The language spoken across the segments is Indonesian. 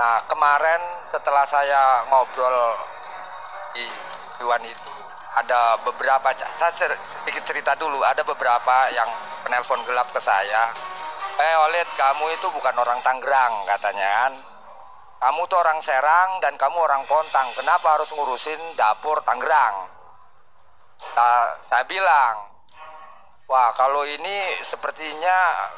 Nah, kemarin setelah saya ngobrol di Iwan itu, ada beberapa, saya sedikit cerita dulu, ada beberapa yang penelpon gelap ke saya. Olid, kamu itu bukan orang Tangerang katanya kan. Kamu tuh orang Serang dan kamu orang Pontang. Kenapa harus ngurusin dapur Tangerang? Nah, saya bilang, wah kalau ini sepertinya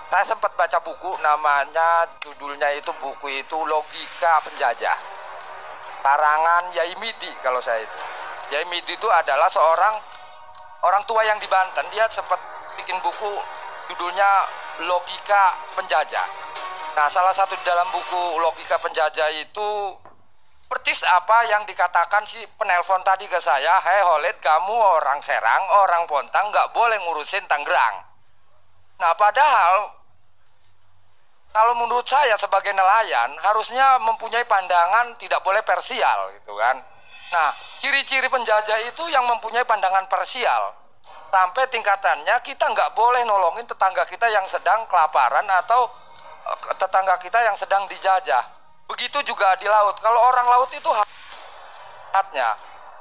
saya sempat baca buku namanya, judulnya itu buku itu Logika Penjajah. Karangan Yai Midi kalau saya itu. Yai Midi itu adalah seorang orang tua yang di Banten. Dia sempat bikin buku judulnya Logika Penjajah. Nah, salah satu di dalam buku Logika Penjajah itu persis apa yang dikatakan si penelpon tadi ke saya. Hei Holid, kamu orang Serang, orang Pontang, nggak boleh ngurusin Tangerang. Nah, padahal kalau menurut saya sebagai nelayan harusnya mempunyai pandangan tidak boleh parsial gitu kan. Nah, ciri-ciri penjajah itu yang mempunyai pandangan parsial. Sampai tingkatannya kita nggak boleh nolongin tetangga kita yang sedang kelaparan atau tetangga kita yang sedang dijajah. Begitu juga di laut. Kalau orang laut itu haknya.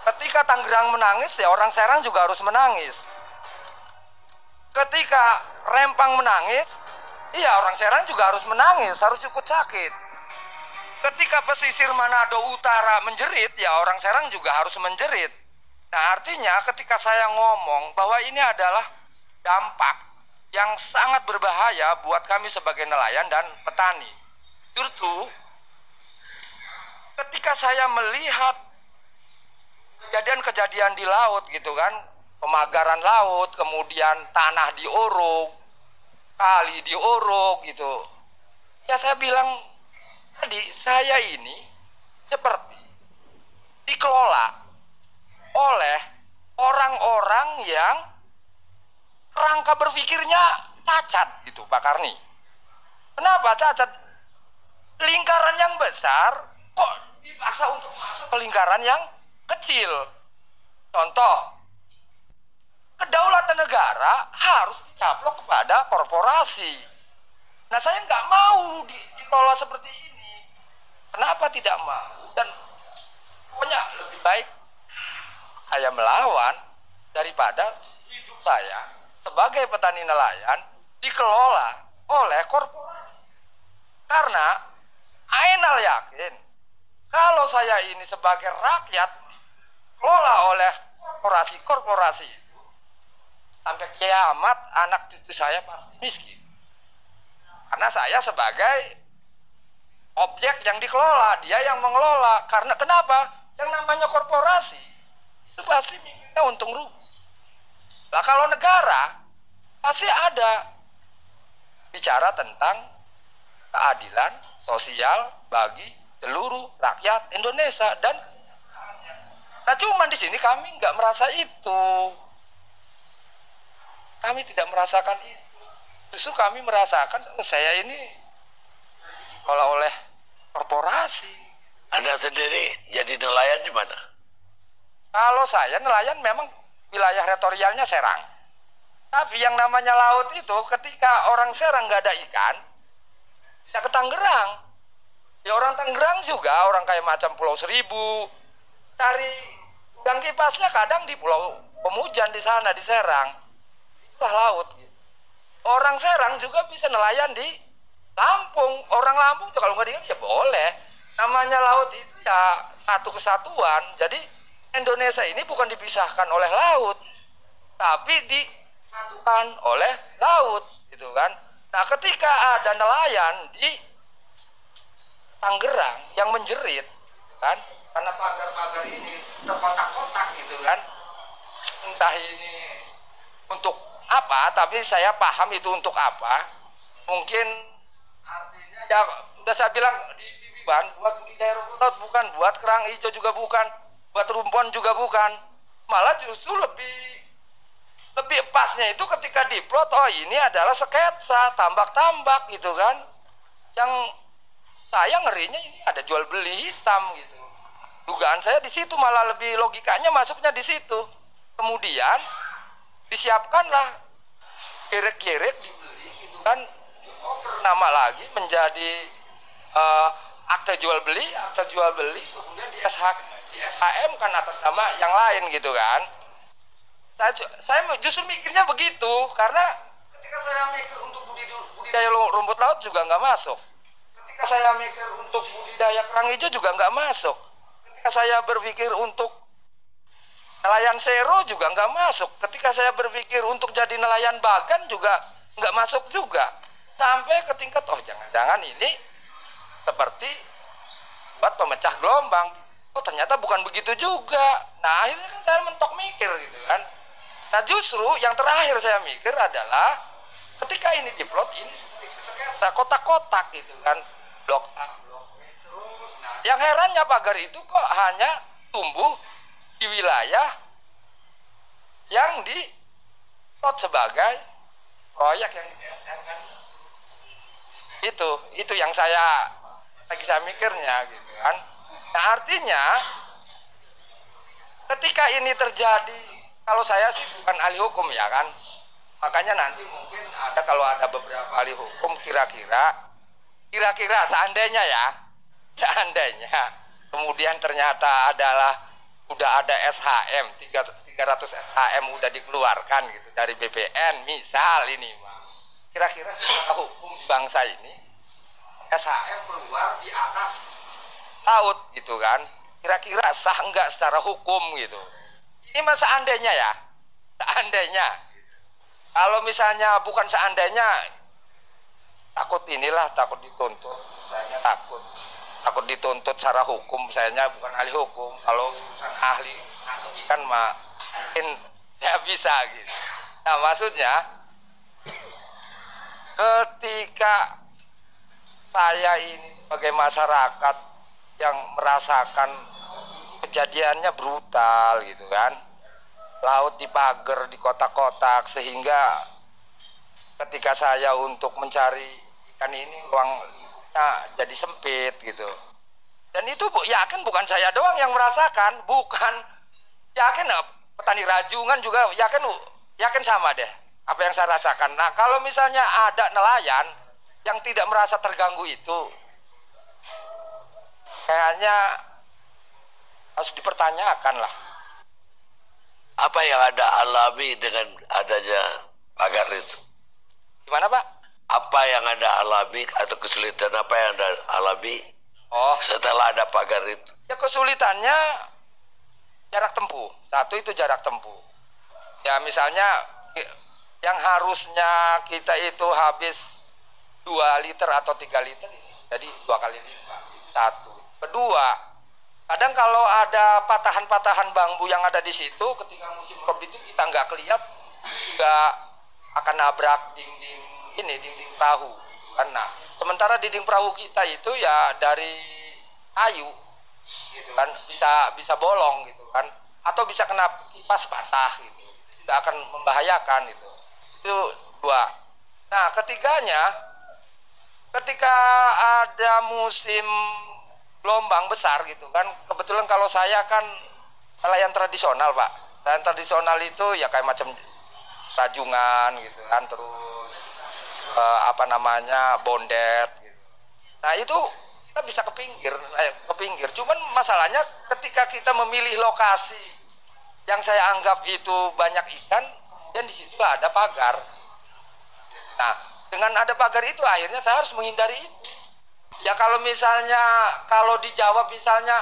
Ketika Tangerang menangis, ya orang Serang juga harus menangis. Ketika Rempang menangis, iya orang Serang juga harus menangis, harus ikut sakit. Ketika pesisir Manado Utara menjerit, ya orang Serang juga harus menjerit. Nah, artinya ketika saya ngomong bahwa ini adalah dampak yang sangat berbahaya buat kami sebagai nelayan dan petani. Justru ketika saya melihat kejadian-kejadian di laut gitu kan, pemagaran laut, kemudian tanah diuruk, kali diuruk gitu. Ya saya bilang tadi, saya ini seperti dikelola oleh orang-orang yang rangka berpikirnya cacat gitu, Pak Karni. Kenapa cacat? Lingkaran yang besar kok dipaksa untuk masuk ke lingkaran yang kecil. Contoh, kedaulatan negara harus dicaplok kepada korporasi. Nah, saya nggak mau dikelola seperti ini. Kenapa tidak mau? Dan pokoknya lebih baik saya melawan daripada hidup saya sebagai petani nelayan dikelola oleh korporasi. Karena Ainal yakin kalau saya ini sebagai rakyat dikelola oleh korporasi itu, sampai kiamat anak cucu saya pasti miskin. Karena saya sebagai objek yang dikelola, dia yang mengelola. Karena kenapa? Yang namanya korporasi itu pasti mikirnya untung rugi. Nah, kalau negara pasti ada bicara tentang keadilan sosial bagi seluruh rakyat Indonesia dan nah, cuman di sini kami nggak merasa itu. Kami tidak merasakan itu. Justru kami merasakan saya ini dikelola oleh korporasi. Anda sendiri jadi nelayan di mana? Kalau saya nelayan memang wilayah teritorialnya Serang. Tapi yang namanya laut itu ketika orang Serang nggak ada ikan, bisa ke Tangerang. Ya orang Tangerang juga, orang kayak macam Pulau Seribu, cari udang kipasnya kadang di Pulau Pemujan di sana di Serang. Itulah laut. Orang Serang juga bisa nelayan di Lampung. Orang Lampung tuh kalau nggak diikan ya boleh. Namanya laut itu ya satu kesatuan. Jadi Indonesia ini bukan dipisahkan oleh laut, tapi disatukan oleh laut, gitu kan. Nah, ketika ada nelayan di Tangerang yang menjerit, gitu kan, karena pagar-pagar ini terkotak-kotak, gitu kan, entah ini untuk apa, tapi saya paham itu untuk apa. Mungkin artinya ya udah saya bilang di Biban buat budidaya rumput laut bukan, buat kerang hijau juga bukan, buat rumpon juga bukan. Malah justru lebih pasnya itu ketika diplot, oh ini adalah sketsa tambak-tambak gitu kan. Yang saya ngerinya ini ada jual beli hitam gitu. Dugaan saya di situ, malah lebih logikanya masuknya di situ. Kemudian disiapkanlah gerek-gerek dibeli gitu kan, nama lagi menjadi akte jual beli kemudian di SHM kan atas nama yang lain gitu kan. Saya justru mikirnya begitu, karena ketika saya mikir untuk budidaya rumput laut juga nggak masuk. Ketika saya mikir untuk budidaya kerang hijau juga nggak masuk. Ketika saya berpikir untuk nelayan sero juga nggak masuk. Ketika saya berpikir untuk jadi nelayan bagan juga nggak masuk juga. Sampai ke tingkat, oh jangan-jangan ini seperti buat pemecah gelombang. Oh ternyata bukan begitu juga. Nah akhirnya kan saya mentok mikir gitu kan. Nah justru yang terakhir saya mikir adalah ketika ini diplot ini sketsa kotak-kotak gitu kan, blok A, blok B terus. Nah, yang herannya pagar itu kok hanya tumbuh di wilayah yang diplot sebagai proyek yang di-BSN kan. Itu yang saya mikirnya gitu kan. Nah artinya ketika ini terjadi, kalau saya sih bukan ahli hukum ya kan, makanya nanti mungkin kalau ada beberapa ahli hukum kira-kira seandainya kemudian ternyata udah ada SHM 300 SHM udah dikeluarkan gitu dari BPN misal ini, kira-kira secara hukum bangsa ini SHM keluar di atas laut gitu kan, kira-kira sah enggak secara hukum gitu. Ini mah seandainya ya, kalau misalnya bukan seandainya, takut dituntut, saya takut dituntut secara hukum, saya bukan ahli hukum. Kalau urusan ahli kan mah mungkin saya bisa gitu. Nah maksudnya ketika saya ini sebagai masyarakat yang merasakan kejadiannya brutal gitu kan, laut dipagar di kotak-kotak, sehingga ketika saya untuk mencari ikan ini ruangnya jadi sempit gitu. Dan itu yakin bukan saya doang yang merasakan, yakin petani rajungan juga yakin sama deh apa yang saya rasakan. Nah kalau misalnya ada nelayan yang tidak merasa terganggu itu, kayaknya harus dipertanyakan lah. Apa yang Anda alami dengan adanya pagar itu? Gimana Pak? Apa yang Anda alami atau kesulitan apa yang Anda alami setelah ada pagar itu? Ya kesulitannya jarak tempuh. Satu itu jarak tempuh. Ya misalnya yang harusnya kita itu habis 2 liter atau 3 liter, jadi 2 kali lipat. Satu. Kedua, kadang kalau ada patahan-patahan bambu yang ada di situ, ketika musim rob itu kita nggak kelihat, nggak akan nabrak dinding perahu. Karena sementara dinding perahu kita itu ya dari kayu, gitu kan, bisa bolong gitu kan, atau bisa kena kipas patah gitu, tidak akan membahayakan gitu. Itu 2. Nah ketiganya, ketika ada musim gelombang besar gitu kan, kebetulan kalau saya kan nelayan tradisional Pak. Nelayan tradisional itu ya kayak macam rajungan gitu kan, terus bondet gitu. Nah itu kita bisa ke pinggir. Cuman masalahnya ketika kita memilih lokasi yang saya anggap itu banyak ikan, kemudian di situ ada pagar. Nah dengan ada pagar itu akhirnya saya harus menghindari itu. Ya kalau dijawab misalnya,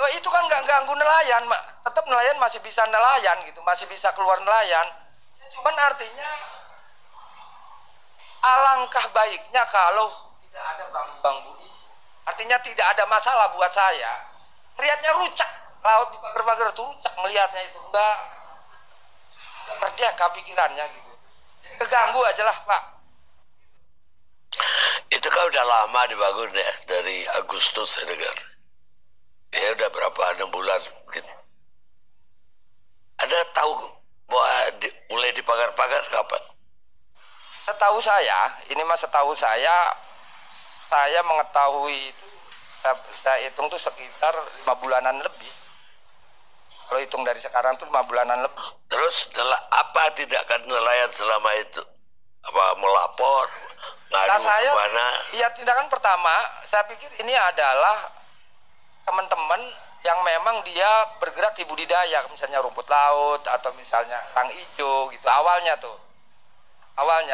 oh, itu kan nggak ganggu nelayan, tetap nelayan masih bisa nelayan gitu, masih bisa keluar nelayan. Ya, cuman artinya alangkah baiknya kalau tidak ada bambu-bambu itu. Artinya tidak ada masalah buat saya. Melihatnya rucak, laut di pagar-pagar itu rucak melihatnya itu, enggak merdeka pikirannya gitu. Jadi keganggu aja lah Pak. Itu kan udah lama dibangun ya, dari Agustus saya dengar. Ya udah berapa, 6 bulan gitu. Anda tahu bahwa mulai dipagar-pagar kapan? Setahu saya mengetahui itu, saya hitung tuh sekitar 5 bulanan lebih. Kalau hitung dari sekarang tuh 5 bulanan lebih. Terus apa tindakan nelayan selama itu? Apa melapor, ngadu saya, kemana? ya tindakan pertama, saya pikir ini adalah teman-teman yang memang dia bergerak di budidaya, misalnya rumput laut atau misalnya kerang hijau gitu. Awalnya tuh,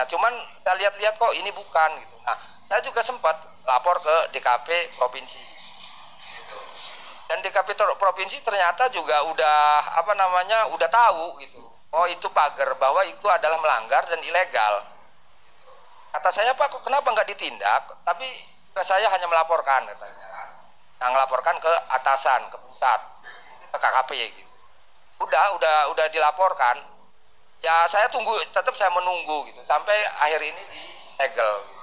cuman saya lihat-lihat kok ini bukan gitu. Nah, saya juga sempat lapor ke DKP provinsi. Gitu. Dan DKP provinsi ternyata juga udah tahu gitu. Oh itu pagar bahwa itu adalah melanggar dan ilegal. Kata saya, Pak, kok kenapa nggak ditindak? Tapi saya hanya melaporkan katanya. Nah, melaporkan ke atasan, ke pusat, ke KKP gitu. Udah dilaporkan. Ya saya tunggu, tetap saya menunggu gitu sampai akhir ini disegel. Gitu.